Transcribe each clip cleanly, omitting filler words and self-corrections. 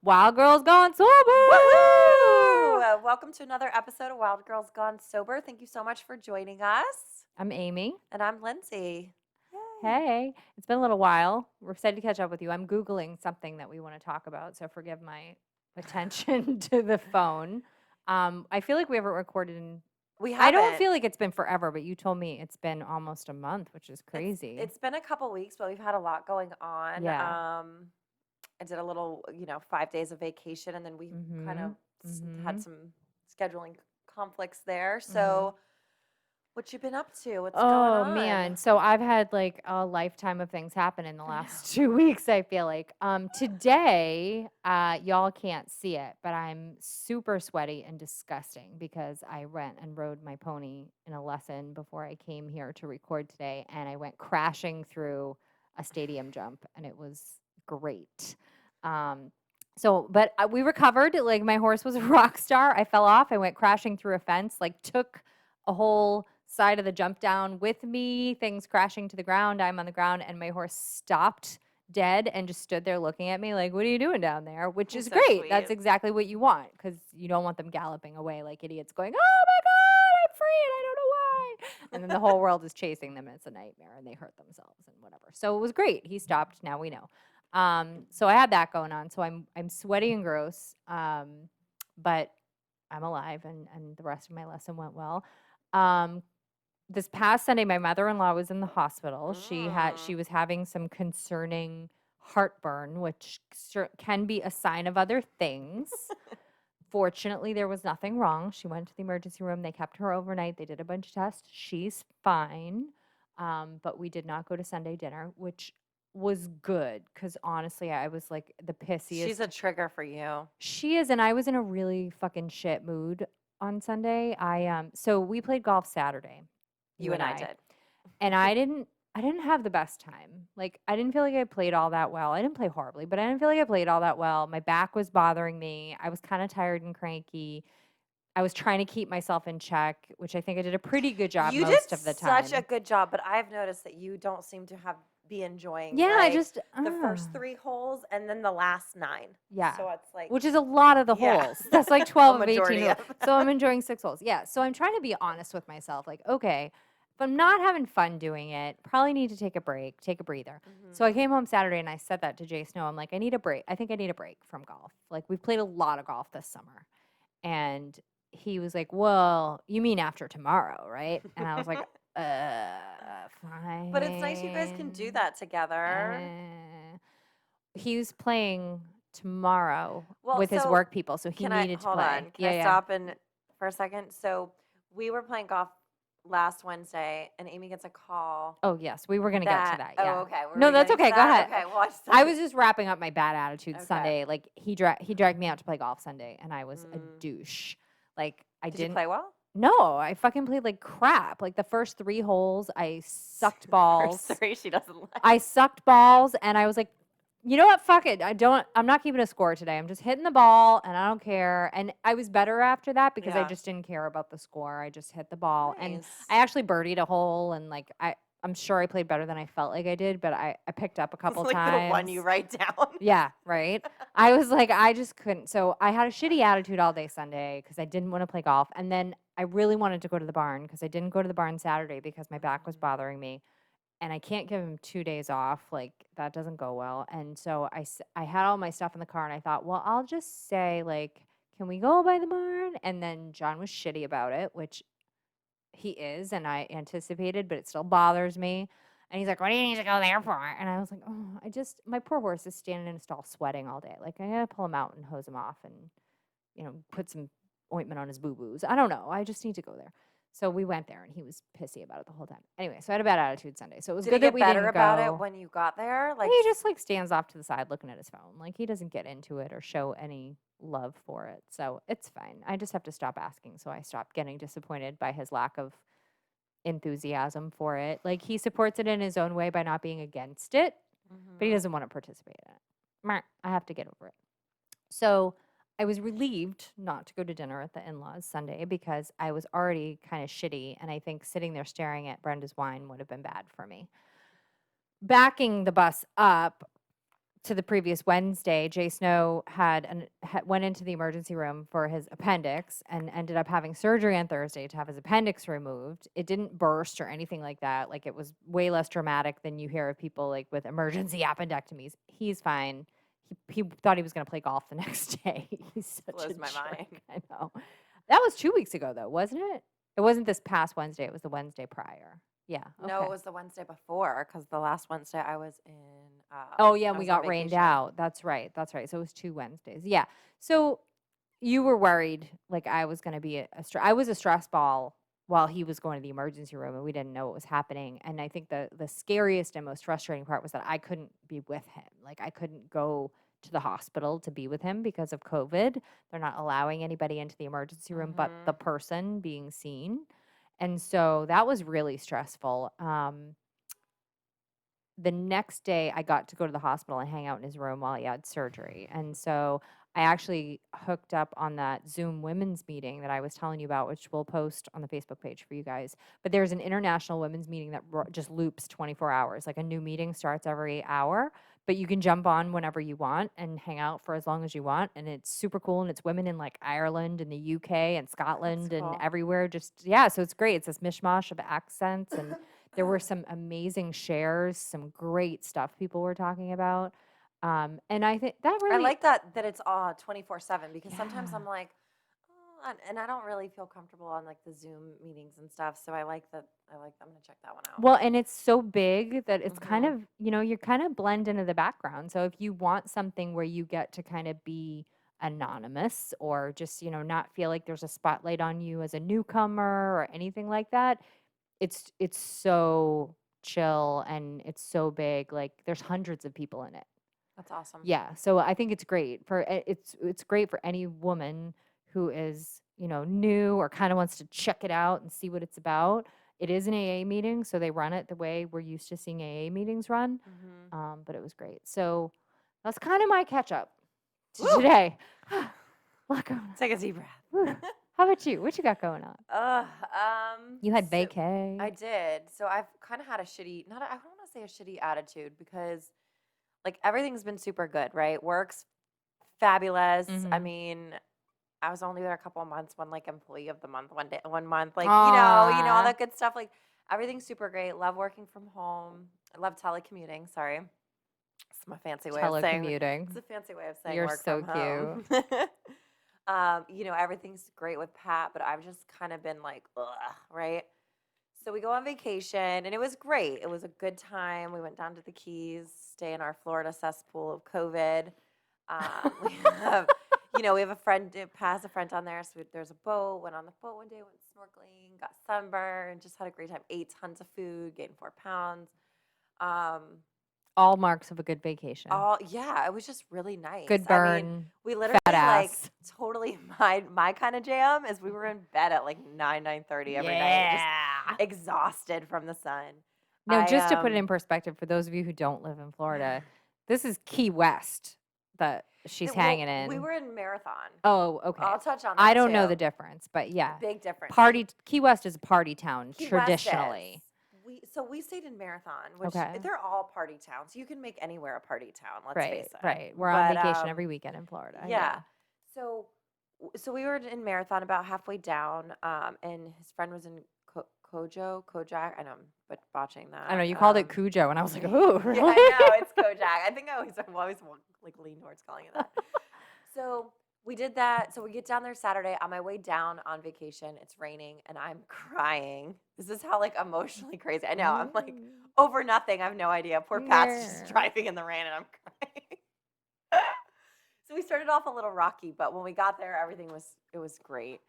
Wild Girls Gone Sober! Woohoo! Welcome to another episode of Wild Girls Gone Sober. Thank you so much for joining us. I'm Amy. And I'm Lindsay. Yay. Hey, it's been a little while. We're excited to catch up with you. I'm Googling something that we want to talk about, so forgive my attention to the phone. I feel like we haven't recorded in. We I don't haven't. feel like it's been forever, but you told me it's been almost a month, which is crazy. It's been a couple weeks, but we've had a lot going on. Yeah. I did a little, 5 days of vacation, and then we kind of had some scheduling conflicts there. So, what you been up to? What's going on? Oh man, so I've had like a lifetime of things happen in the last 2 weeks, I feel like. Today, y'all can't see it, but I'm super sweaty and disgusting because I went and rode my pony in a lesson before I came here to record today, and I went crashing through a stadium jump, and it was great. But we recovered. Like my horse was a rock star. I fell off. I went crashing through a fence. Like took a whole side of the jump down with me. Things crashing to the ground. I'm on the ground, and my horse stopped dead and just stood there looking at me like, "What are you doing down there?" Which is So great. sweet. That's exactly what you want because you don't want them galloping away like idiots, going, "Oh my god, I'm free and I don't know why." And then the whole world is chasing them, and it's a nightmare, and they hurt themselves and whatever. So it was great. He stopped. Now we know. So I had that going on. So I'm sweaty and gross, but I'm alive, and the rest of my lesson went well. This past Sunday, my mother-in-law was in the hospital. She was having some concerning heartburn, which can be a sign of other things. Fortunately, there was nothing wrong. She went to the emergency room. They kept her overnight. They did a bunch of tests. She's fine. But we did not go to Sunday dinner, which was good because honestly, I was like the pissiest. She's a trigger for you. She is, and I was in a really fucking shit mood on Sunday. So we played golf Saturday. You and I did. And I didn't have the best time. Like I didn't feel like I played all that well. I didn't play horribly, but I didn't feel like I played all that well. My back was bothering me. I was kind of tired and cranky. I was trying to keep myself in check, which I think I did a pretty good job most of the time. You did such a good job, but I've noticed that you don't seem to be enjoying the first 3 holes and then the last 9. Yeah. So it's like, which is a lot of the holes. That's like 12 of 18 majority holes. of So I'm enjoying 6 holes. Yeah. So I'm trying to be honest with myself. Like, okay, if I'm not having fun doing it, probably need to take a break, take a breather. So I came home Saturday and I said that to Jay Snow. I'm like, I need a break. I think I need a break from golf. Like we've played a lot of golf this summer. And he was like, well, you mean after tomorrow, right? And I was like, fine. But it's nice you guys can do that together. He was playing tomorrow Well, with his so work people, so he needed to hold play. on. Can I stop for a second? So we were playing golf last Wednesday, and Amy gets a call. Oh, yes. We were going to get to that. Yeah. Oh, okay. No, that's okay. Go ahead. Okay. Well, I was just wrapping up my bad attitude Okay. Sunday. Like he dragged me out to play golf Sunday, and I was a douche. Like I Did didn't you play well? No, I fucking played like crap. Like the first 3 holes, I sucked balls. First 3 she doesn't like. I sucked balls, and I was like, you know what? Fuck it. I'm not keeping a score today. I'm just hitting the ball, and I don't care. And I was better after that because I just didn't care about the score. I just hit the ball, and I actually birdied a hole, and like I'm sure I played better than I felt like I did, but I picked up a couple like times. The one you write down. Yeah, right. I was like, I just couldn't. So I had a shitty attitude all day Sunday because I didn't want to play golf. And then I really wanted to go to the barn because I didn't go to the barn Saturday because my back was bothering me. And I can't give him 2 days off. Like, that doesn't go well. And so I had all my stuff in the car, and I thought, well, I'll just say, like, can we go by the barn? And then John was shitty about it, which he is, and I anticipated, but it still bothers me. And he's like, what do you need to go there for? And I was like, oh, my poor horse is standing in a stall sweating all day. Like, I gotta pull him out and hose him off and, put some ointment on his boo-boos. I don't know. I just need to go there. So we went there, and he was pissy about it the whole time. Anyway, so I had a bad attitude Sunday. So it was good that we didn't go. Did he get better about it when you got there? Like, he just, like, stands off to the side looking at his phone. Like, he doesn't get into it or show any love for it. So it's fine. I just have to stop asking. So I stopped getting disappointed by his lack of enthusiasm for it. Like, he supports it in his own way by not being against it, but he doesn't want to participate in it. I have to get over it. So I was relieved not to go to dinner at the in-laws Sunday because I was already kind of shitty, and I think sitting there staring at Brenda's wine would have been bad for me. Backing the bus up, to the previous Wednesday, Jay Snow went into the emergency room for his appendix and ended up having surgery on Thursday to have his appendix removed. It didn't burst or anything like that. Like, it was way less dramatic than you hear of people like with emergency appendectomies. He's fine. He thought he was going to play golf the next day. He's such Blows a my jerk. mind. I know. That was 2 weeks ago, though, wasn't it? It wasn't this past Wednesday. It was the Wednesday prior. Yeah. No, okay. it was the Wednesday before because the last Wednesday I was in. Oh, yeah, I we was on got rained vacation. out. That's right. That's right. So it was 2 Wednesdays. Yeah. So you were worried like I was going to be I was a stress ball while he was going to the emergency room and we didn't know what was happening. And I think the scariest and most frustrating part was that I couldn't be with him. Like, I couldn't go to the hospital to be with him because of COVID. They're not allowing anybody into the emergency room but the person being seen. And so that was really stressful. The next day I got to go to the hospital and hang out in his room while he had surgery. And so I actually hooked up on that Zoom women's meeting that I was telling you about, which we'll post on the Facebook page for you guys. But there's an international women's meeting that just loops 24 hours. Like, a new meeting starts every hour, but you can jump on whenever you want and hang out for as long as you want. And it's super cool. And it's women in like Ireland and the UK and Scotland and cool. everywhere. Just, yeah. So it's great. It's this mishmash of accents and there were some amazing shares, some great stuff people were talking about. And I think that I really, like that it's all 24/7 because sometimes Yeah. I'm like, oh, and I don't really feel comfortable on like the Zoom meetings and stuff. So I like that. I'm gonna check that one out. well, and it's so big that it's kind Mhm. of, you kind of blend into the background. So if you want something where you get to kind of be anonymous or just, not feel like there's a spotlight on you as a newcomer or anything like that, it's so chill and it's so big. Like, there's hundreds of people in it. That's awesome. Yeah, so I think it's great for it's great for any woman who is, new or kind of wants to check it out and see what it's about. It is an AA meeting, so they run it the way we're used to seeing AA meetings run. But it was great. So that's kind of my catch up to Woo! today. Lot going on. Take a deep breath. Whew. How about you? What you got going on? You had So vacay. I did. So I've kind of had a shitty, not, I don't want to say a shitty attitude because like everything's been super good, right? Work's fabulous. I Mhm. mean, I was only there a couple of months, one like employee of the month, 1 month, like, all Aw. that good stuff. Like everything's super great. Love working from home. I love telecommuting. Sorry. It's my fancy way of saying, Telecommuting. it's a fancy way of saying You're work so from cute. home. Everything's great with Pat, but I've just kind of been like, ugh, right? So we go on vacation and it was great. It was a good time. We went down to the Keys, stay in our Florida cesspool of COVID. We have, we have a friend, Pat has a friend down there. So there's a boat, went on the boat one day, went snorkeling, got sunburned, just had a great time, ate tons of food, gained 4 pounds. Um, All marks of a good vacation. yeah, it was just really nice. Good I mean, burn, we fat literally like ass. totally my kind of jam is we were in bed at like 9:30 every night, just Yeah. exhausted from the sun. Now, I just to put it in perspective, for those of you who don't live in Florida, this is Key West that she's hanging we in. were in Marathon. Oh, okay. I'll touch on that I don't know too. the difference, but yeah. Big difference. Key West is a party town Key West traditionally. is. We stayed in Marathon, which Okay. they're all party towns. You can make anywhere a party town. Let's Right, face it. right. We're on vacation every weekend in Florida. Yeah. So we were in Marathon about halfway down, and his friend was in Kojak. I know I'm botching that. I know you called it Cujo, and I was like, "Ooh, really?" Yeah, I know it's Kojak. I think I always like lean towards calling it that. So we did that. So we get down there Saturday. On my way down on vacation, it's raining, and I'm crying. This is how like emotionally crazy. I know. I'm like over nothing. I have no idea. Poor Pat's just driving in the rain, and I'm crying. So we started off a little rocky, but when we got there, everything was great.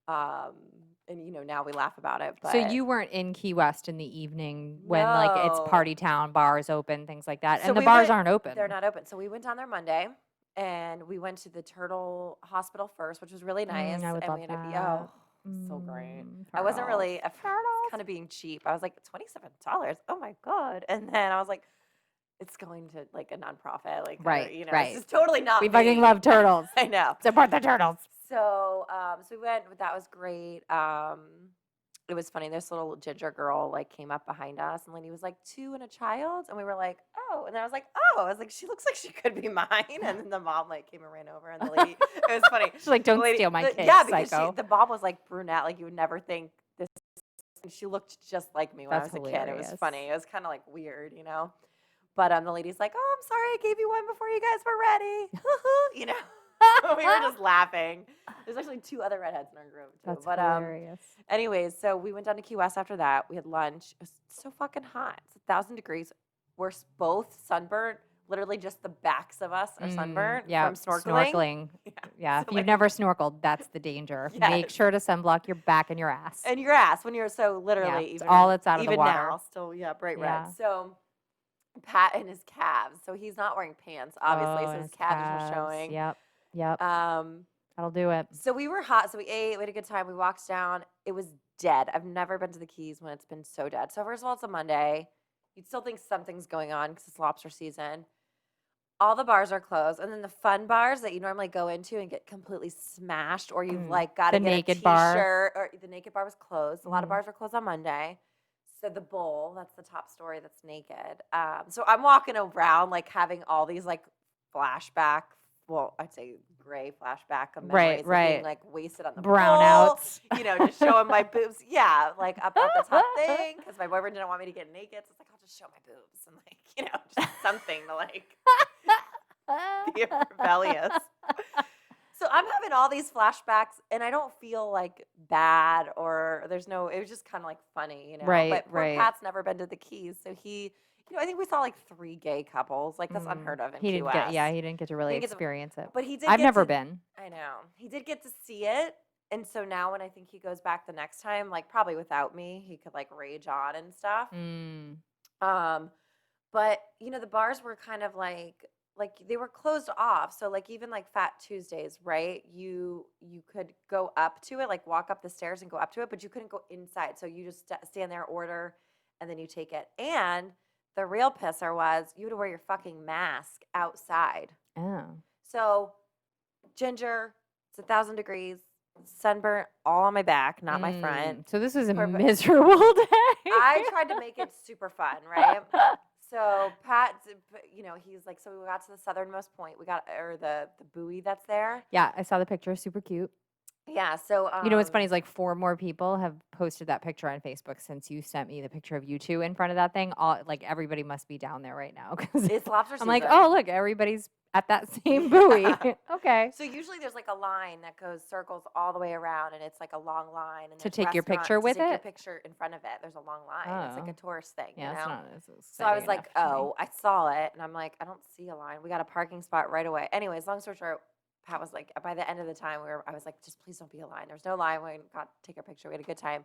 And now we laugh about it. But So you weren't in Key West in the evening when like it's party town, bars open, things like that, and the bars aren't open. They're not open. So we went down there Monday, and we went to the Turtle Hospital first, which was really nice. I would and love we ended up that. so great. I wasn't really kind of being cheap. I was like $27. Oh my god! And then I was like, it's going to like a nonprofit, like right. This is totally not. We me. fucking love turtles. I know. Support the turtles. So we went. That was great. it was funny. This little ginger girl like came up behind us, and Lady was like 2 and a child, and we were like, oh, and then I was like, oh, I was like, she looks like she could be mine, and then the mom like came and ran over, and the lady, it was funny. She's like, The don't lady, steal my kid, yeah, because psycho. the mom was like brunette, like you would never think this. And she looked just like me when That's I was a kid. It was hilarious. funny. It was kind of like weird, you know. But the lady's like, oh, I'm sorry, I gave you one before you guys were ready, you know. We were just laughing. There's actually 2 other redheads in our group too. That's but hilarious. anyways, so we went down to Key West after that. We had lunch. It was so fucking hot. It's 1,000 degrees. We're both sunburnt. Literally just the backs of us are sunburnt from snorkeling. Yeah. So, If you've like, never snorkeled, that's the danger. Make Yes. sure to sunblock your back and your ass. And your ass when you're so literally it's even all that's out of the even water. now still bright Yeah. red. So Pat and his calves. So he's not wearing pants obviously. So and his calves are showing. Yep. Um. That'll do it. So we were hot. So we ate. We had a good time. We walked down. It was dead. I've never been to the Keys when it's been so dead. So first of all, it's a Monday. You'd still think something's going on because it's lobster season. All the bars are closed, and then the fun bars that you normally go into and get completely smashed, or you've like got to The get naked a bar. T-shirt, or the naked bar was closed. A lot of Mhm. bars were closed on Monday. So the bowl, that's the top story, that's naked. So I'm walking around like having all these like flashback. Well, I'd say gray flashback of memories of being like wasted on the Brownouts. bowl, you know, just showing my boobs. Yeah, like up at the top thing because my boyfriend didn't want me to get naked. So it's like I'll just show my boobs and like you know just something to like be rebellious. So I'm having all these flashbacks, and I don't feel like bad or there's no. It was just kind of like funny, you know. Right, But poor right. Pat's never been to the Keys, so he, you know, I think we saw like 3 gay couples. Like that's unheard of in He Key didn't get. West. Yeah, he didn't get to really Didn't get to- experience it. But he did. I've get never to- been. I know he did get to see it, and so now when I think he goes back the next time, like probably without me, he could like rage on and stuff. But you know the bars were kind of like they were closed off, so like even like Fat Tuesdays, right? You could go up to it, like walk up the stairs and go up to it, but you couldn't go inside, so you just stand there, order, and then you take it. And the real pisser was you had to wear your fucking mask outside. Oh. So ginger, it's 1,000 degrees, sunburnt all on my back, not my front. So this was a Perfect. miserable day. I tried to make it super fun, right? So Pat, you know, he's like, so we got to the southernmost point. We got, or the buoy that's there. Yeah, I saw the picture. Super cute. Yeah. So You know what's funny is like 4 more people have posted that picture on Facebook since you sent me the picture of you 2 in front of that thing. All like everybody must be down there right now because it's lobster season. I'm like, oh look, everybody's at that same buoy. Okay. So usually there's like a line that goes circles all the way around, and it's like a long line. And To there's take your restaurants picture to with take Your it? picture in front of it. There's a long line. It's like Oh. a tourist thing. Yeah, you it's know? not as So I was exciting like, enough to me. oh, I saw it, and I'm like, I don't see a line. We got a parking spot right away. Anyways, long story short, Pat was like, by the end of the time, I was like, just please don't be a line. There's no line. We got to take our picture. We had a good time.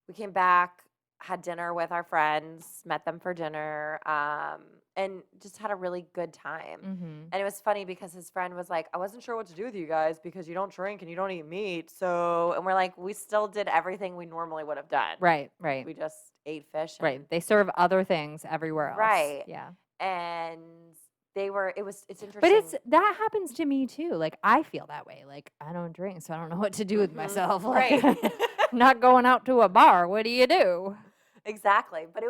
We came back, had dinner with our friends, met them for dinner, and just had a really good time. And it was funny because his friend was like, I wasn't sure what to do with you guys because you don't drink and you don't eat meat. So, and we're like, we still did everything we normally would have done. Right, right. We just ate fish. Right. They serve other things everywhere else. Right. Yeah. And it's interesting. But that happens to me too. Like I feel that way. Like I don't drink, so I don't know what to do with myself. Like, Right. not going out to a bar. What do you do? Exactly. But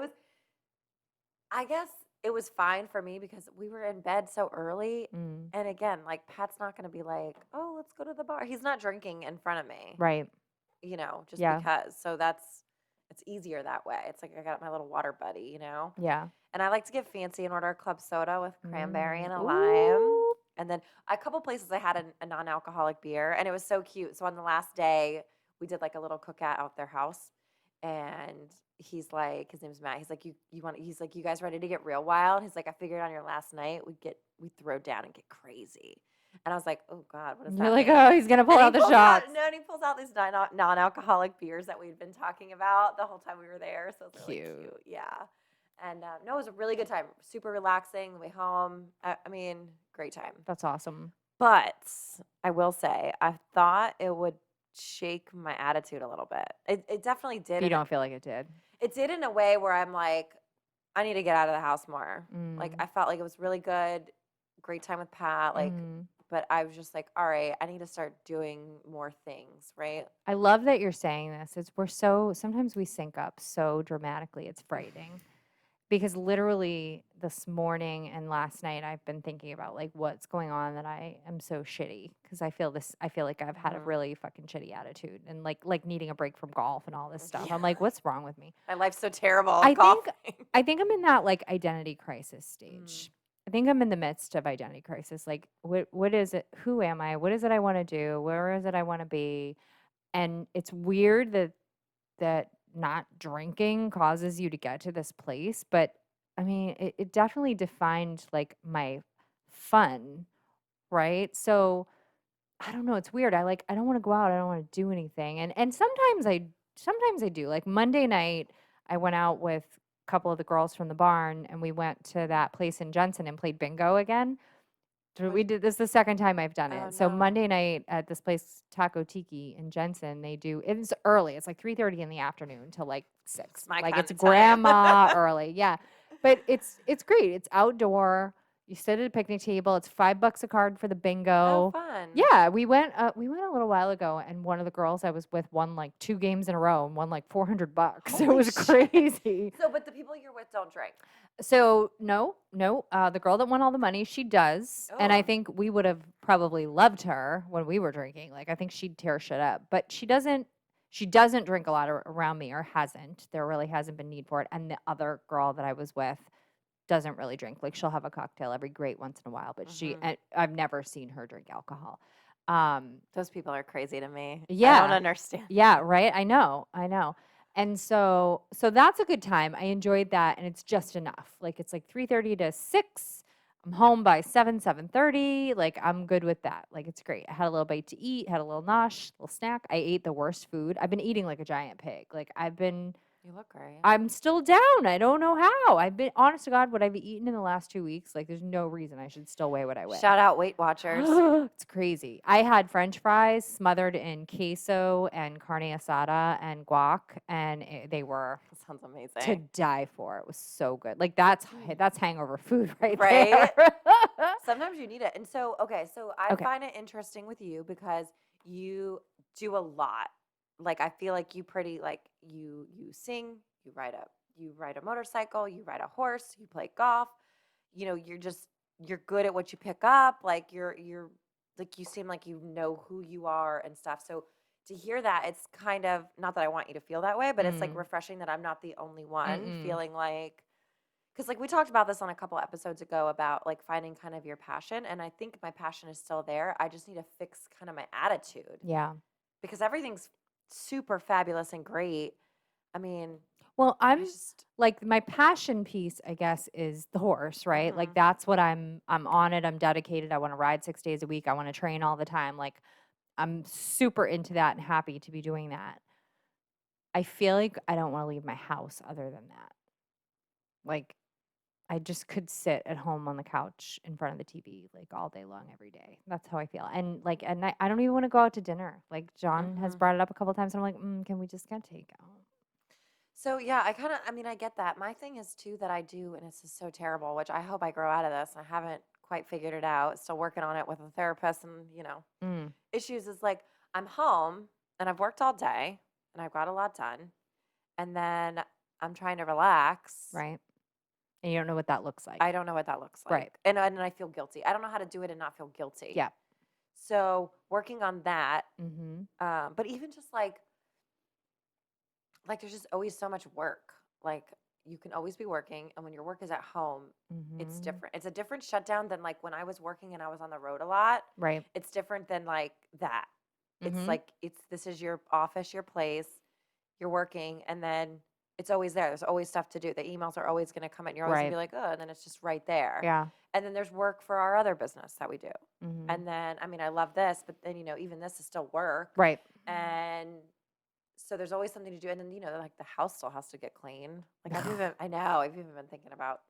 I guess it was fine for me because we were in bed so early. And again, like Pat's not going to be like, oh, let's go to the bar. He's not drinking in front of me. Right. You know, just Yeah. because. So it's easier that way. It's like I got my little water buddy, you know? Yeah. And I like to get fancy and order a club soda with cranberry and a lime. Ooh. And then a couple places I had a non-alcoholic beer, and it was so cute. So on the last day, we did like a little cookout out their house, and he's like, his name's Matt. He's like, he's like, you guys ready to get real wild? He's like, I figured on your last night we'd throw down and get crazy. And I was like, oh God, what does that You're like, mean? oh, he's gonna pull And he out the pulls shots. no, and he pulls out these non-alcoholic beers that we'd been talking about the whole time we were there. So it's really cute. Yeah. And no, it was a really good time. Super relaxing. The way home. I mean, great time. That's awesome. But I will say, I thought it would shake my attitude a little bit. It definitely did. You don't feel like it did. It did in a way where I'm like, I need to get out of the house more. Like I felt like it was really good, great time with Pat. Like, Mhm. but I was just like, all right, I need to start doing more things, right? I love that you're saying this. Sometimes we sync up so dramatically, it's frightening. Because literally this morning and last night I've been thinking about like what's going on that I am so shitty because I feel like I've had a Mhm. really fucking shitty attitude and like needing a break from golf and all this stuff. Yeah. I'm like, what's wrong with me? My life's so terrible. I think Golfing. I think I'm in that like identity crisis Mm. stage. I think I'm in the midst of identity crisis. Like what is it? Who am I? What is it I want to do? Where is it I want to be? And it's weird that not drinking causes you to get to this place, but I mean, it definitely defined like my fun, right? So I don't know, it's weird. I don't want to go out, I don't want to do anything. And sometimes I do. Like Monday night, I went out with a couple of the girls from the barn and we went to that place in Jensen and played bingo again. So we Which, did this is the second time I've done oh it. So no. Monday night at this place Taco Tiki in Jensen, they do it's early. It's like 3:30 in the afternoon till like It's 6. my Like kind it's of time. grandma early. Yeah. But it's great. It's outdoor. You sit at a picnic table. It's $5 a card for the Oh, bingo. fun. Yeah, we went a little while ago and one of the girls I was with won like 2 games in a row and won like $400. It Holy was shit. crazy. So, but the people you're with don't drink. So no, no. The girl that won all the money, she does, and I Oh. think we would have probably loved her when we were drinking. Like I think she'd tear shit up, but she doesn't. She doesn't drink a lot around me, or hasn't. There really hasn't been need for it. And the other girl that I was with doesn't really drink. Like she'll have a cocktail every great once in a while, but Hmm. and I've never seen her drink alcohol. Um, Those people are crazy to me. I don't yeah. understand. Yeah, right? I know. I know. And so that's a good time. I enjoyed that and it's just enough. Like it's like 3:30 to 6. I'm home by 7, 7:30. Like I'm good with that. Like it's great. I had a little bite to eat, had a little nosh, little snack. I ate the worst food. I've been eating like a giant pig. Like You look great. I'm still down. I don't know how. I've been honest to God, what I've eaten in the last 2 weeks, like there's no reason I should still weigh what I weigh. Shout out Weight Watchers. It's crazy. I had French fries smothered in queso and carne asada and guac, and they were That sounds to amazing. die for. It was so good. Like that's hangover food right Right? there. Sometimes you need it. And so, okay, so I Okay. find it interesting with you because you do a lot. Like I feel like you pretty like you sing, you ride a motorcycle, you ride a horse, you play golf. You know, you're good at what you pick up. Like you're like you seem like you know who you are and stuff. So to hear that, it's kind of not that I want you to feel that way, but it's like Mm. refreshing that I'm not the only one Mm-mm. feeling like because like we talked about this on a couple episodes ago about like finding kind of your passion, and I think my passion is still there. I just need to fix kind of my attitude Yeah. because everything's super fabulous and great. I mean, Well, I I'm just like my passion piece, I guess, is the horse, right? Like mhm, that's what I'm on it. I'm dedicated. I want to ride 6 days a week. I want to train all the time. Like I'm super into that and happy to be doing that. I feel like I don't want to leave my house other than that. Like I just could sit at home on the couch in front of the TV like all day long every day. That's how I feel. And like at night, I don't even want to go out to dinner. Like John has mhm. brought it up a couple times. And I'm like, can we just get takeout? So yeah, I kind of, I mean, I get that. My thing is too that I do, and it's just so terrible, which I hope I grow out of this. I haven't quite figured it out. Still working on it with a therapist and, Mm, issues is like I'm home and I've worked all day and I've got a lot done. And then I'm trying to relax. right. And you don't know what that looks like. I don't know what that looks Right. like. And I feel guilty. I don't know how to do it and not feel guilty. Yeah. So working on that. Mm-hmm. But even just like there's just always so much work. Like you can always be working, and when your work is at home, it's Mm-hmm. different. It's a different shutdown than like when I was working and I was on the road a lot. Right. It's different than like that. It's Mm-hmm. like this is your office, your place, you're working, and then it's always there. There's always stuff to do. The emails are always going to come in. You're always going Right. to be like, oh, and then it's just right there. Yeah. And then there's work for our other business that we do. Mm-hmm. And then, I mean, I love this, but then, even this is still work. Right. And so there's always something to do. And then, like the house still has to get clean. Like I've even been thinking about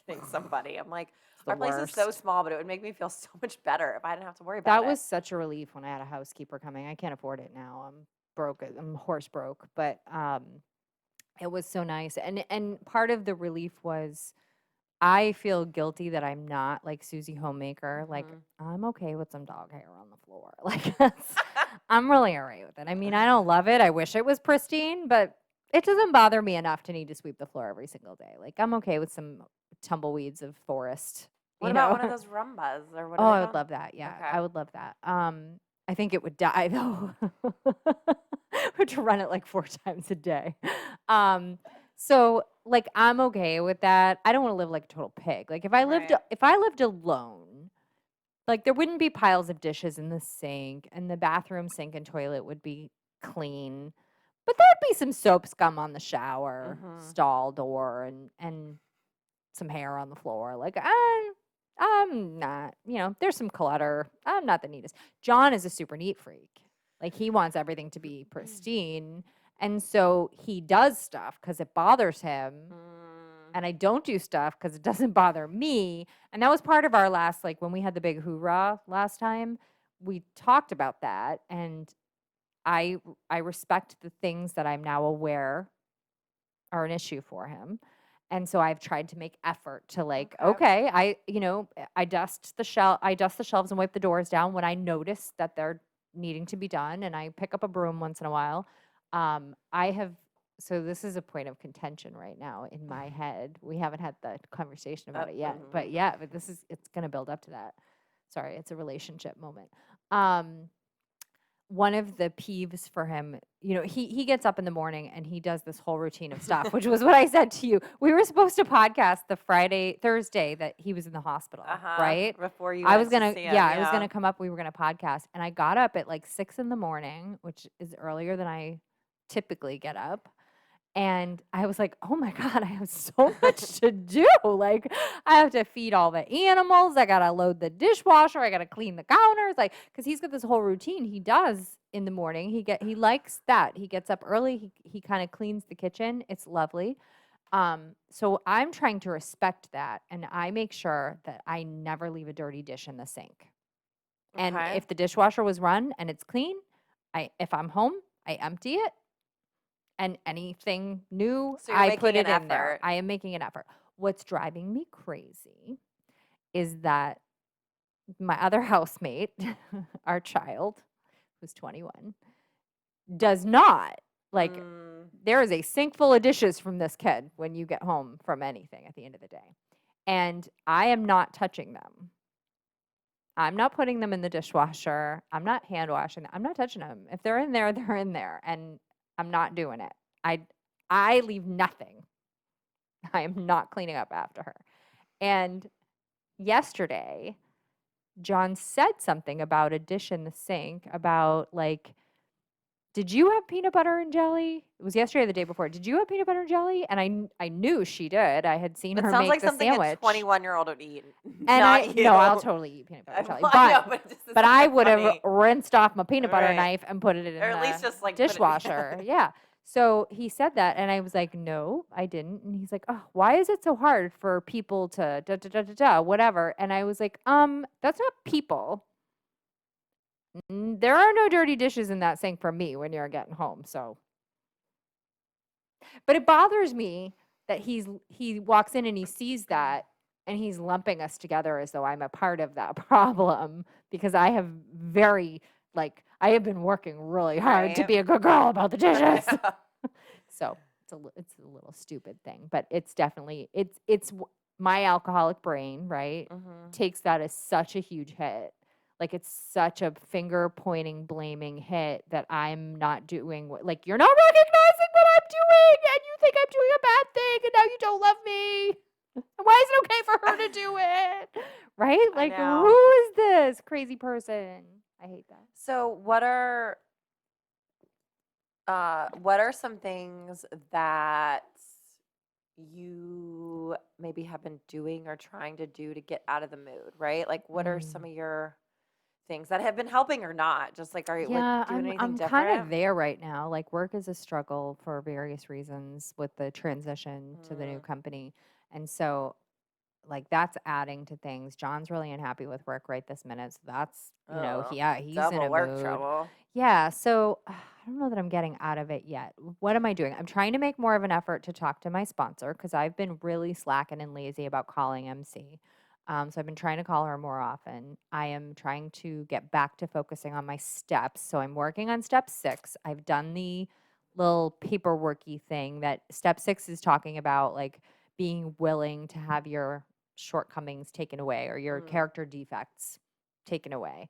getting somebody. I'm like, It's the our place is so worst. small, but it would make me feel so much better if I didn't have to worry about That it. was such a relief when I had a housekeeper coming. I can't afford it now. I'm broke. I'm horse broke. But it was so nice. And part of the relief was I feel guilty that I'm not like Susie Homemaker. Like, Mhm. I'm okay with some dog hair on the floor. Like, I'm really all right with it. I mean, I don't love it. I wish it was pristine, but it doesn't bother me enough to need to sweep the floor every single day. Like, I'm okay with some tumbleweeds of forest, What you about know? one of those rumbas or what Oh, are they I would called? love that. Yeah, Okay. I would love that. I think it would die though. Would to run it like 4 times a day. Um, so like I'm okay with that. I don't want to live like a total pig. Like Right. if I lived alone, like there wouldn't be piles of dishes in the sink, and the bathroom sink and toilet would be clean. But there'd be some soap scum on the shower Mhm. stall door and some hair on the floor. Like, I'm not, there's some clutter. I'm not the neatest. John is a super neat freak. Like, he wants everything to be pristine. And so he does stuff because it bothers him. Mm. And I don't do stuff because it doesn't bother me. And that was part of our last, like, when we had the big hoorah last time, we talked about that. And I, I respect the things that I'm now aware are an issue for him. And so I've tried to make effort to like, Okay. okay, I dust the shelves and wipe the doors down when I notice that they're needing to be done, and I pick up a broom once in a while. I have so this is a point of contention right now in my head. We haven't had the conversation about it yet, but Mhm. yeah, but it's going to build up to that. Sorry, it's a relationship moment. Um, One of the peeves for him, he gets up in the morning and he does this whole routine of stuff, which was what I said to you. We were supposed to podcast the Thursday that he was in the hospital, right? Before you I went was to gonna, see him, yeah, I was yeah. gonna come up. We were gonna podcast, and I got up at like 6 in the morning, which is earlier than I typically get up. And I was like, oh my God, I have so much to do. Like, I have to feed all the animals. I got to load the dishwasher. I got to clean the counters. Like, because he's got this whole routine he does in the morning. He likes that. He gets up early. He kind of cleans the kitchen. It's lovely. So I'm trying to respect that. And I make sure that I never leave a dirty dish in the sink. And Okay. if the dishwasher was run and it's clean, if I'm home, I empty it, and anything new, So you're I making put an it in there. effort. I am making an effort. What's driving me crazy is that my other housemate, our child, who's 21, does not like. Mm. There is a sink full of dishes from this kid when you get home from anything at the end of the day. And I am not touching them. I'm not putting them in the dishwasher. I'm not hand washing them. I'm not touching them. If they're in there, they're in there. And I'm not doing it. I leave nothing. I am not cleaning up after her. And yesterday, John said something about a dish in the sink about like, did you have peanut butter and jelly? It was yesterday or the day before. Did you have peanut butter and jelly? And I knew she did. I had seen That her sounds make like the something a sandwich. 21-year-old would eat, And not you. no, I'll totally eat peanut butter and jelly. I know, But but it just is but I kinda would have funny. rinsed off my peanut butter Right. knife and put it in Or at the least just, like, put it dishwasher. together. Yeah. So he said that, and I was like, "No, I didn't." And he's like, "Oh, why is it so hard for people to da da da da da whatever?" And I was like, that's not people. There are no dirty dishes in that sink for me when you're getting home. So, but it bothers me that he walks in and he sees that, and he's lumping us together as though I'm a part of that problem, because I have I have been working really hard to Right. be a good girl about the dishes. Yeah. So it's a little stupid thing, but it's definitely my alcoholic brain, right, Mhm. takes that as such a huge hit. Like, it's such a finger pointing, blaming hit that I'm not doing like, you're not recognizing what I'm doing, and you think I'm doing a bad thing, and now you don't love me. Why is it okay for her to do it? Right? I Like, know. who is this crazy person? I hate that. So what are some things that you maybe have been doing or trying to do to get out of the mood, right? Like, what are some Mm. of your things that have been helping or not? Just like, are you like Yeah, doing anything I'm kind of different? there right now. Like, work is a struggle for various reasons with the transition to the new Mm. company. And so like that's adding to things. John's really unhappy with work right this minute. So that's, Oh, he's in double a work mood. trouble. Yeah. So I don't know that I'm getting out of it yet. What am I doing? I'm trying to make more of an effort to talk to my sponsor because I've been really slacking and lazy about calling MC. So I've been trying to call her more often. I am trying to get back to focusing on my steps. So I'm working on step 6. I've done the little paperworky thing that step 6 is talking about, like being willing to have your shortcomings taken away or your Mm, character defects taken away.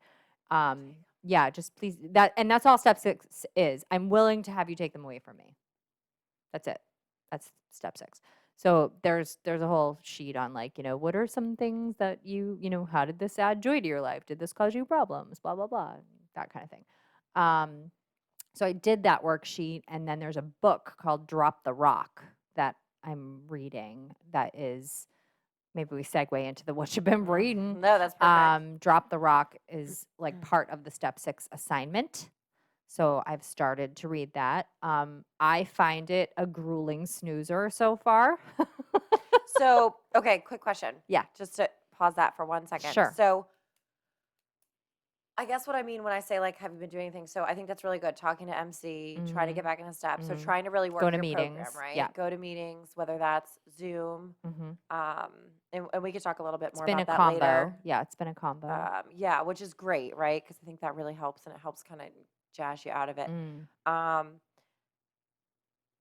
okay. Yeah, just please that's all step 6 is. I'm willing to have you take them away from me. That's it. That's step 6. So there's a whole sheet on like, what are some things that how did this add joy to your life? Did this cause you problems? Blah blah blah. That kind of thing. So I did that worksheet and then there's a book called Drop the Rock that I'm reading that is maybe we segue into the what you've been reading. No, that's perfect. Drop the Rock is like part of the step 6 assignment. So I've started to read that. I find it a grueling snoozer so far. So, okay, quick question. Yeah. Just to pause that for 1 second. Sure. So, I guess what I mean when I say like, have you been doing anything? So I think that's really good. Talking to MC, trying to Mhm. get back in the steps. So Mhm. trying to really work Going to your program, meetings. right? Yeah. Go to meetings, whether that's Zoom, Mhm. and we could talk a little bit It's more been a about that combo. later. Yeah, it's been a combo. Yeah, which is great, right? Because I think that really helps, and it helps kind of jazz you out of it. Mm. Um,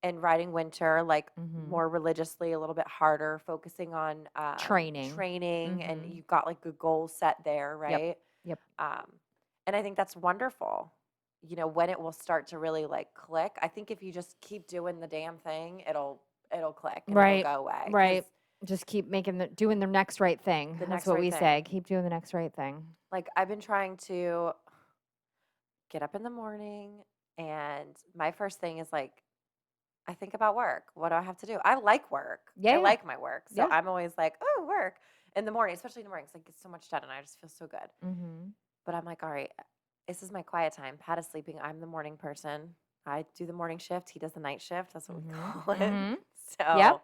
and writing winter, like Mhm. more religiously, a little bit harder, focusing on Training. and Mhm. you've got like a goal set there, Yep. right? Yep. Um, and I think that's wonderful. When it will start to really like click. I think if you just keep doing the damn thing, it'll click and it'll Right. go away. 'Cause Right. Just keep doing the next right thing. the That's next what right we say. thing. Keep doing the next right thing. Like I've been trying to get up in the morning, and my first thing is like I think about work. What do I have to do? I like work. Yeah. I Yeah. like my work. So Yeah. I'm always like, oh, work in the morning, especially in the morning. It's like get so much done and I just feel so good. Mhm. But I'm like, all right, this is my quiet time. Pat is sleeping. I'm the morning person. I do the morning shift. He does the night shift. That's what we Mhm. call it. Mhm. So, Yep.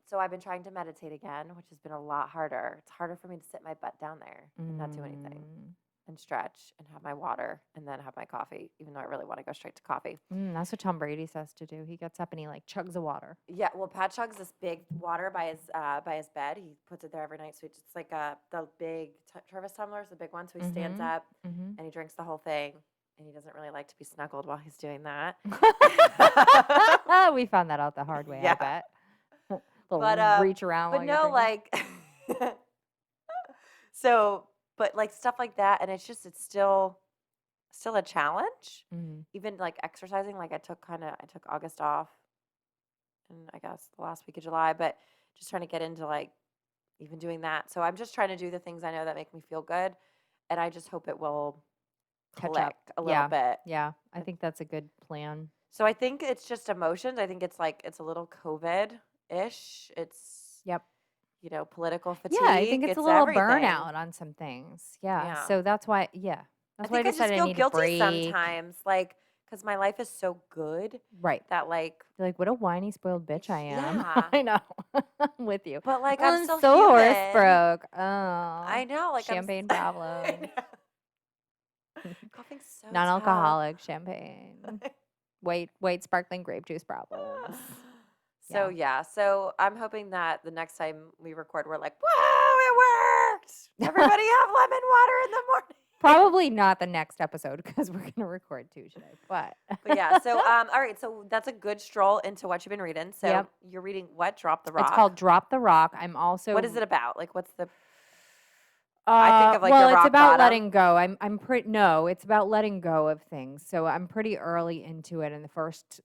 so I've been trying to meditate again, which has been a lot harder. It's harder for me to sit my butt down there and not do anything Mm. and stretch and have my water and then have my coffee, even though I really want to go straight to coffee. That's what Tom Brady says to do. He gets up and he like chugs of water. Yeah, well, Pat chugs this big water by his bed. He puts it there every night. So it's like the big Travis tumbler is the big one. So he stands Mhm. up Mhm. and he drinks the whole thing. And he doesn't really like to be snuggled while he's doing that. We found that out the hard way, I Yeah, bet. but Little reach around while you're no, drinking. like so, but like stuff like that, and it's still a challenge. Mhm. Even like exercising, like I took August off, and I guess the last week of July, but just trying to get into like even doing that. So I'm just trying to do the things I know that make me feel good, and I just hope it will Catch click up. a little Yeah. bit. Yeah. I think that's a good plan. So I think it's just emotions. I think it's a little COVID-ish. It's Yep. political Yeah, I fatigue. think it's a It's little everything. burnout on some things. Yeah. Yeah. So that's why, I that's why I think I just decided I feel need a guilty break. sometimes, like, because my life is so good Right. that, like, You're like, what a whiny, spoiled bitch I am. yeah. I know. I'm with you. But, like, I'm Oh, I'm still so horse human. broke. I Oh, know, like, champagne problems. coughing so tough. Non-alcoholic champagne. White sparkling grape juice problems. So, Yeah. yeah. So, I'm hoping that the next time we record, we're like, whoa, it worked. Everybody have lemon water in the morning. Probably not the next episode because we're gonna record two today. But But yeah, so all right, so that's a good stroll into what you've been reading. So yep, you're reading what? Drop the it's Rock. called Drop the Rock. I'm also What is it about? Like, what's the? I think of like well, the it's rock about bottom. letting go. I'm pretty no, it's about letting go of things. So I'm pretty early into it in the first,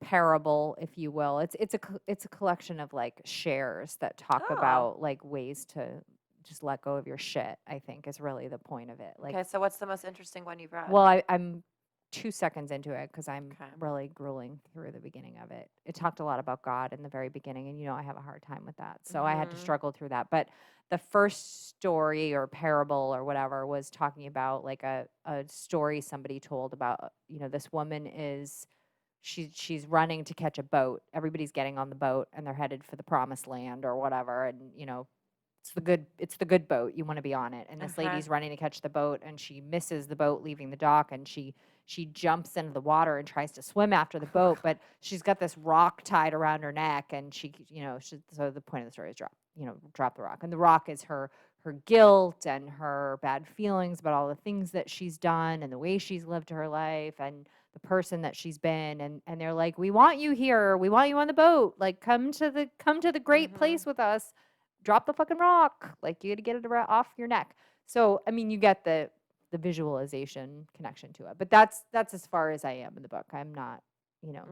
parable, if you will. It's a collection of like shares that talk Oh, about like ways to just let go of your shit, I think is really the point of it. Like, okay. So what's the most interesting one you've read? well, I'm 2 seconds into it because I'm Okay. really grueling through the beginning of it. It talked a lot about God in the very beginning, and I have a hard time with that. So I had to Mm-hmm. struggle through that. But the first story or parable or whatever was talking about like a story somebody told about, this woman is she's running to catch a boat. Everybody's getting on the boat and they're headed for the promised land or whatever. And, it's the good boat. You want to be on it. And this Okay. lady's running to catch the boat, and she misses the boat leaving the dock, and she jumps into the water and tries to swim after the boat, but she's got this rock tied around her neck, and so the point of the story is drop the rock. And the rock is her guilt and her bad feelings about all the things that she's done and the way she's lived her life and the person that she's been. And they're like, we want you here, we want you on the boat, like come to the great place with us, drop the fucking rock, like you got to get it off your neck. So I mean, you get the visualization connection to it, but that's as far as I am in the book. I'm not,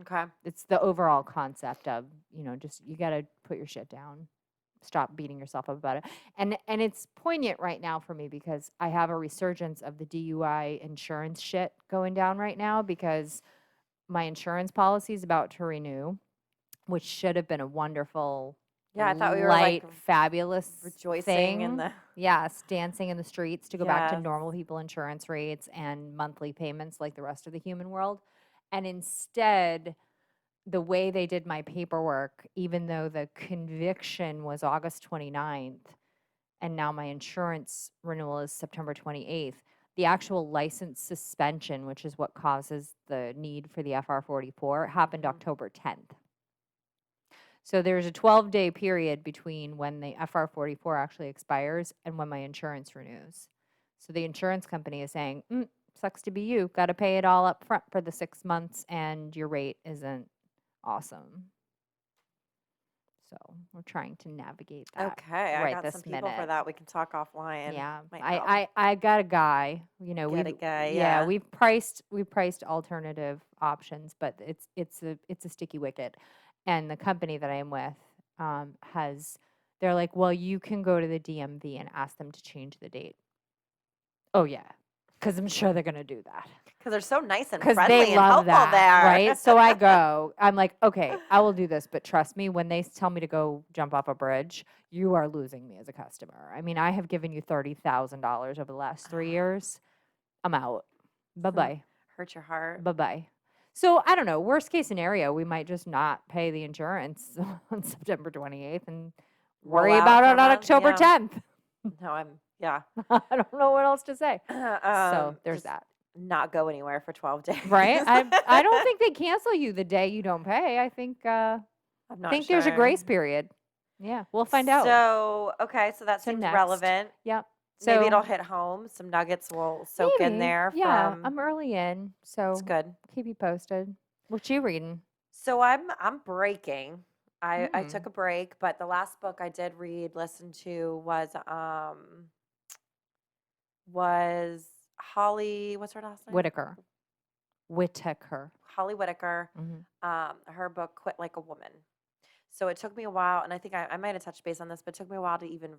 Okay. it's the overall concept of, just you got to put your shit down, stop beating yourself up about it. And it's poignant right now for me because I have a resurgence of the DUI insurance shit going down right now because my insurance policy is about to renew, which should have been a wonderful, Yeah, I thought we were light, like fabulous rejoicing in thing. the. Yes, dancing in the streets to go back to Yes. normal people insurance rates and monthly payments like the rest of the human world. And instead, the way they did my paperwork, even though the conviction was August 29th, and now my insurance renewal is September 28th, the actual license suspension, which is what causes the need for the FR44, happened Mhm. October 10th. So there's a 12-day period between when the FR44 actually expires and when my insurance renews. So the insurance company is saying, sucks to be you, got to pay it all up front for the 6 months and your rate isn't awesome. So we're trying to navigate that Okay, I right got this some people for minute. that. We can talk offline. Yeah, Might help. I got a guy. Get a we've guy, yeah yeah. we've priced alternative options, but it's a sticky wicket. And the company that I am with they're like, well, you can go to the DMV and ask them to change the date. Oh yeah, because I'm sure they're gonna do that. Because they're so nice and Because friendly they and love helpful that, there. right? So I go, I'm like, okay, I will do this, but trust me, when they tell me to go jump off a bridge, you are losing me as a customer. I mean, I have given you $30,000 over the last 3 years. I'm out. Bye-bye. Hurt your heart. Bye-bye. So I don't know. Worst case scenario, we might just not pay the insurance on September 28th and Roll worry out about for it a on month, October yeah. 10th. No, yeah. I don't know what else to say. So there's Just that. not go anywhere for 12 days. Right? I don't think they cancel you the day you don't pay. I think I'm not think sure. there's a grace period. Yeah, we'll find out. So, okay, so that So seems next. relevant. Yep. Maybe So it'll hit home. Some nuggets will soak in maybe, there yeah, from. I'm early in, It's so good. keep you posted. What you reading? So I'm breaking. I took Mm. a break, but the last book I did listen to was Holly. What's her last name? Whitaker. Holly Whitaker. Mhm. Her book "Quit Like a Woman." So it took me a while, and I think I might have touched base on this, but it took me a while to even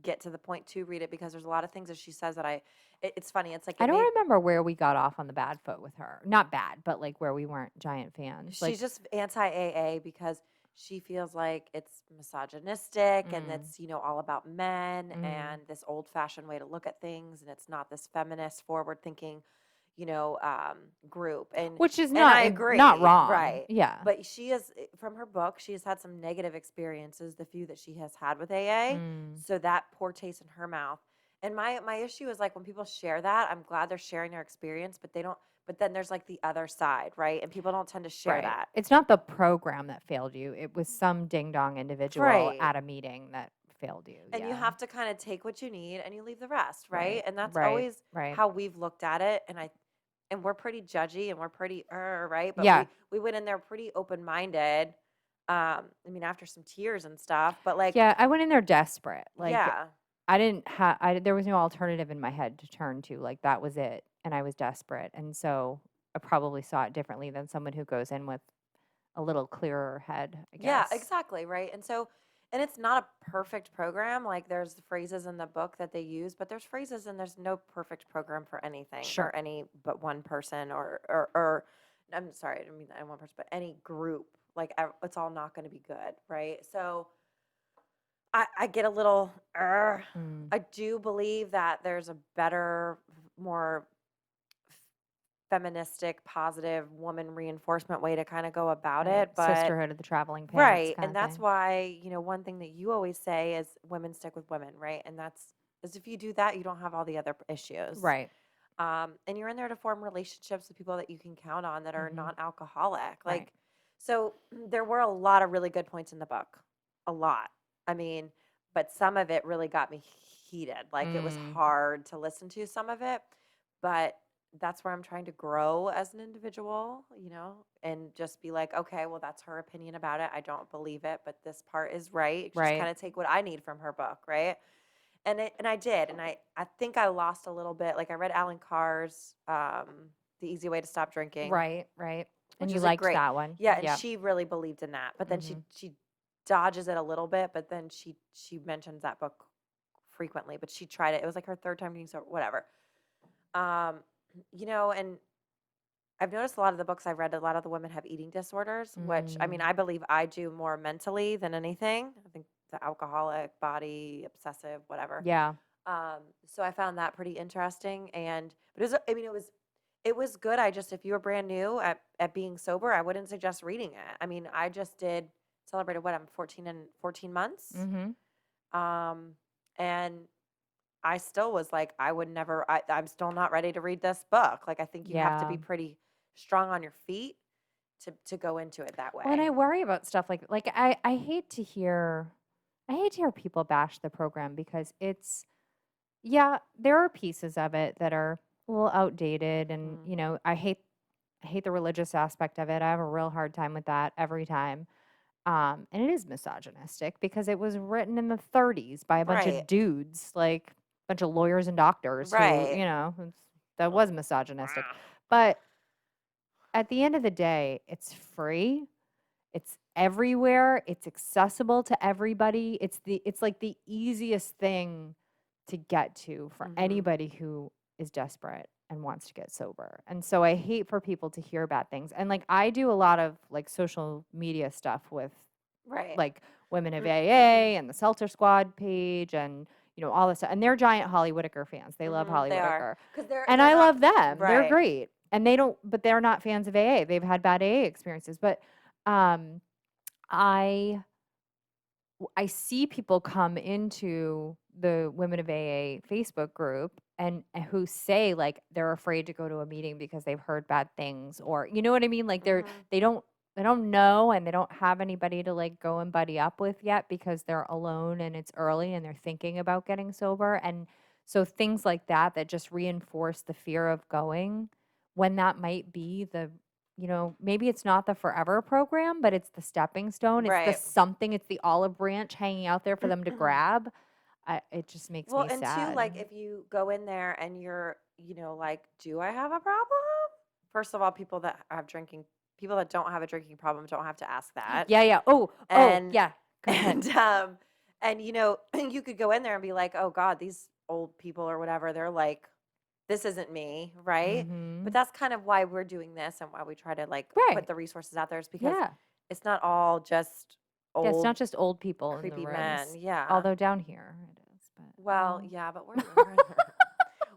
get to the point to read it because there's a lot of things that she says that it's funny. It's like I don't remember where we got off on the bad foot with her. Not bad, but like where we weren't giant fans. Like, she's just anti AA because she feels like it's misogynistic and it's all about men and this old fashioned way to look at things, and it's not this feminist forward thinking group. And which is and not I agree, not wrong. right? Yeah. But she is, from her book, she has had some negative experiences, the few that she has had with AA. So that poor taste in her mouth. And my issue is like when people share that, I'm glad they're sharing their experience, but they don't. But then there's like the other side, right? And people don't tend to share Right. that. It's not the program that failed you. It was some ding dong individual Right. at a meeting that failed you. And you Yeah. have to kind of take what you need and you leave the rest, right? Right, And that's right, always right. how we've looked at it. And we're pretty judgy and we're pretty right? But Yeah. we went in there pretty open minded. I mean, after some tears and stuff, but like, Yeah, I went in there desperate. Like, yeah, I didn't have, there was no alternative in my head to turn to. Like, that was it. And I was desperate. And so I probably saw it differently than someone who goes in with a little clearer head, I yeah, guess. exactly, right? And it's not a perfect program. Like there's phrases in the book that they use, but there's phrases and there's no perfect program for anything Sure. or any but one person or I'm sorry, I didn't mean that in one person, but any group. Like it's all not going to be good, right? So I get a little. I do believe that there's a better, more feministic, positive woman reinforcement way to kind of go about Right. it. But Sisterhood of the traveling pants right. kind And of that's thing. why, one thing that you always say is women stick with women, right? And that's is if you do that, you don't have all the other issues. Right. And you're in there to form relationships with people that you can count on that are Hmm. non-alcoholic. Right. So there were a lot of really good points in the book, a lot. I mean, but some of it really got me heated. Like it was Mm. hard to listen to some of it, but that's where I'm trying to grow as an individual, and just be like, okay, well, that's her opinion about it. I don't believe it, but this part is right. Just Right. kind of take what I need from her book, right? And I did, and I think I lost a little bit. Like I read Alan Carr's The Easy Way to Stop Drinking, Right. Right. And which you is a liked great, that one. yeah, and Yeah. she really believed in that. But then Hmm. she dodges it a little bit, but then she mentions that book frequently. But she tried it. It was like her third time being sober, whatever. Um, and I've noticed a lot of the books I've read, a lot of the women have eating disorders, which I mean, Mm. I believe I do more mentally than anything. I think the alcoholic, body, obsessive, whatever. Yeah. So I found that pretty interesting. But I mean, it was good. If you were brand new at being sober, I wouldn't suggest reading it. I mean, I just celebrated what I'm 14 months. Hmm. Um, and I still was like, I would never, I'm still not ready to read this book. Like, I think you have to Yeah. be pretty strong on your feet to go into it that Well, and way. I worry about stuff like I hate to hear people bash the program because it's yeah, there are pieces of it that are a little outdated and Mhm. I hate the religious aspect of it. I have a real hard time with that every time. And it is misogynistic because it was written in the 30s by a bunch Right. of dudes, like a bunch of lawyers and doctors who, Right. that was misogynistic. But at the end of the day, it's free. It's everywhere. It's accessible to everybody. It's like the easiest thing to get to for Hmm. anybody who is desperate and wants to get sober. And so I hate for people to hear bad things. And like I do a lot of like social media stuff with Right. like Women of AA and the Seltzer Squad page and all this stuff. And they're giant Holly Whitaker fans. They love Holly They are Whitaker. because And they're I not love them. They're right. great. And but they're not fans of AA. They've had bad AA experiences. But um I I see people come into the Women of AA Facebook group and who say like they're afraid to go to a meeting because they've heard bad things or you know what I mean? Like Hmm. they don't know and they don't have anybody to like go and buddy up with yet because they're alone and it's early and they're thinking about getting sober. And so things like that just reinforce the fear of going when that might be maybe it's not the forever program, but it's the stepping stone. It's the Right. something, it's the olive branch hanging out there for them to grab. It just makes Well, me and two, sad. like if you go in there and you're, like, do I have a problem? First of all, people that don't have a drinking problem don't have to ask that. Yeah, yeah. Oh, And yeah. Go ahead. and and you could go in there and be like, "Oh God, these old people or whatever, they're like, this isn't me, right?" But Mhm. that's kind of why we're doing this and why we try to like put Right. the resources out there is because Yeah. it's not all just Yeah, it's not old just old people in the creepy men. rooms. Yeah. Although down here it is, but Well, yeah, but we're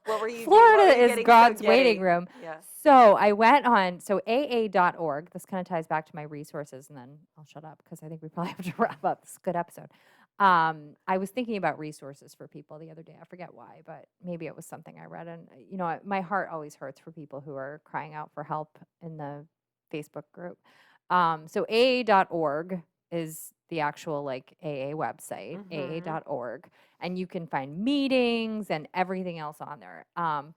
what were you getting? What were Florida you is getting so God's waiting giddy? room. Yeah. So I went on AA.org. This kind of ties back to my resources, and then I'll shut up because I think we probably have to wrap up. This is a good episode. I was thinking about resources for people the other day. I forget why, but maybe it was something I read. And, my heart always hurts for people who are crying out for help in the Facebook group. So AA.org is the actual like AA website, Mhm. AA.org, and you can find meetings and everything else on there.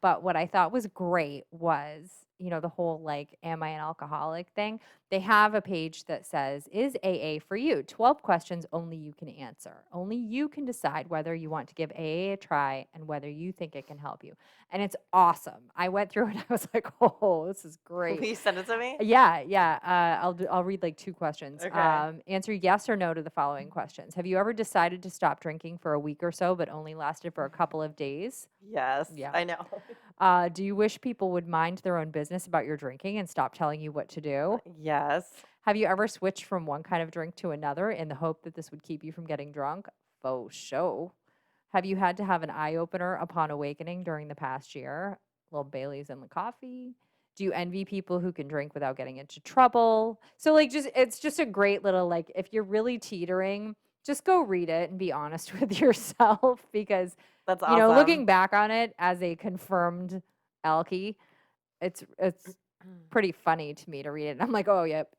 But what I thought was great was, the whole like, am I an alcoholic thing? They have a page that says, is AA for you? 12 questions only you can answer. Only you can decide whether you want to give AA a try and whether you think it can help you. And it's awesome. I went through it. I was like, oh, this is Will great. you send it to me? Yeah, yeah. I'll read like 2 questions. Okay. Answer yes or no to the following questions. Have you ever decided to stop drinking for a week or so, but only lasted for a couple of days? Yes, Yeah. I know. Do you wish people would mind their own business about your drinking and stop telling you what to do? Yes. Have you ever switched from one kind of drink to another in the hope that this would keep you from getting drunk? Faux show. Have you had to have an eye opener upon awakening during the past year? A little Bailey's in the coffee. Do you envy people who can drink without getting into trouble? So like it's just a great little like if you're really teetering, just go read it and be honest with yourself because That's looking awesome. back on it as a confirmed alkie, it's pretty funny to me to read it. And I'm like, oh, yep,